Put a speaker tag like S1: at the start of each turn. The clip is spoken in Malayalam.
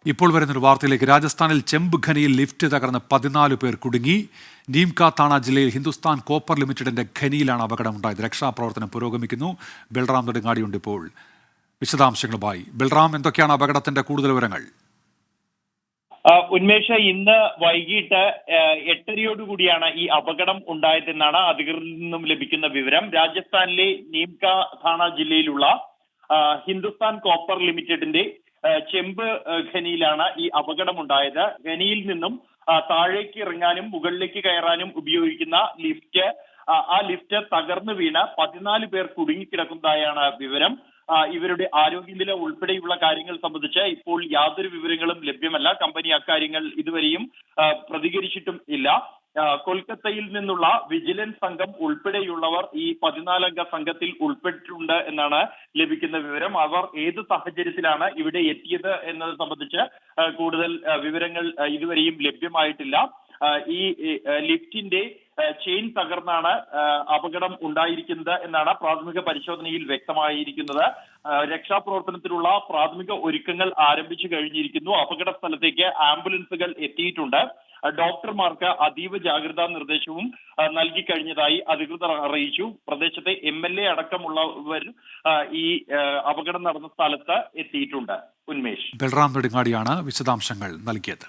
S1: ഇപ്പോൾ വരുന്നൊരു വാർത്തയിലേക്ക്. രാജസ്ഥാനിൽ ചെമ്പ് ഖനിയിൽ ലിഫ്റ്റ് തകർന്ന് 14 പേർ കുടുങ്ങി. നീംക താണ ജില്ലയിൽ ഹിന്ദുസ്ഥാൻ കോപ്പർ ലിമിറ്റഡിന്റെ ഖനിയിലാണ് അപകടമുണ്ടായത്. രക്ഷാപ്രവർത്തനം പുരോഗമിക്കുന്നു. ബൽറാം നെടുങ്ങാടിയുണ്ട് ഇപ്പോൾ വിശദാംശങ്ങളുമായി. ബൽറാം, എന്തൊക്കെയാണ് അപകടത്തിന്റെ കൂടുതൽ വിവരങ്ങൾ?
S2: ഉന്മേഷ, ഇന്ന് വൈകിട്ട് 8:30യോടുകൂടിയാണ് ഈ അപകടം ഉണ്ടായതെന്നാണ് അധികൃതരിൽ നിന്നും ലഭിക്കുന്ന വിവരം. രാജസ്ഥാനിലെ നീംക താണ ജില്ലയിലുള്ള ഹിന്ദുസ്ഥാൻ കോപ്പർ ലിമിറ്റഡിന്റെ ചെമ്പ് ഖനിയിലാണ് ഈ അപകടമുണ്ടായത്. ഖനിയിൽ നിന്നും താഴേക്ക് ഇറങ്ങാനും മുകളിലേക്ക് കയറാനും ഉപയോഗിക്കുന്ന ലിഫ്റ്റ്, ആ ലിഫ്റ്റ് തകർന്നു വീണ് 14 പേർ കുടുങ്ങിക്കിടക്കുന്നതായാണ് വിവരം. ഇവരുടെ ആരോഗ്യനില ഉൾപ്പെടെയുള്ള കാര്യങ്ങൾ സംബന്ധിച്ച് ഇപ്പോൾ യാതൊരു വിവരങ്ങളും ലഭ്യമല്ല. കമ്പനി അക്കാര്യങ്ങൾ ഇതുവരെയും പ്രതികരിച്ചിട്ടും ഇല്ല. കൊൽക്കത്തയിൽ നിന്നുള്ള വിജിലൻസ് സംഘം ഉൾപ്പെടെയുള്ളവർ ഈ 14-അംഗ സംഘത്തിൽ ഉൾപ്പെട്ടിട്ടുണ്ട് എന്നാണ് ലഭിക്കുന്ന വിവരം. അവർ ഏത് സാഹചര്യത്തിലാണ് ഇവിടെ എത്തിയത് എന്നത് സംബന്ധിച്ച് കൂടുതൽ വിവരങ്ങൾ ഇതുവരെയും ലഭ്യമായിട്ടില്ല. ഈ ലിഫ്റ്റിന്റെ ചെയിൻ തകർന്നാണ് അപകടം ഉണ്ടായിരിക്കുന്നത് എന്നാണ് പ്രാഥമിക പരിശോധനയിൽ വ്യക്തമായിരിക്കുന്നത്. രക്ഷാപ്രവർത്തനത്തിനുള്ള പ്രാഥമിക ഒരുക്കങ്ങൾ ആരംഭിച്ചു കഴിഞ്ഞിരിക്കുന്നു. അപകട സ്ഥലത്തേക്ക് ആംബുലൻസുകൾ എത്തിയിട്ടുണ്ട്. ഡോക്ടർമാർക്ക് അതീവ ജാഗ്രതാ നിർദ്ദേശവും നൽകി കഴിഞ്ഞതായി അധികൃതർ അറിയിച്ചു. പ്രദേശത്തെ MLA അടക്കമുള്ളവർ ഈ അപകടം നടന്ന സ്ഥലത്ത് എത്തിയിട്ടുണ്ട്. ഉന്മേഷ്.
S1: ബൽറാം നെടുങ്ങാടിയാണ് വിശദാംശങ്ങൾ നൽകിയത്.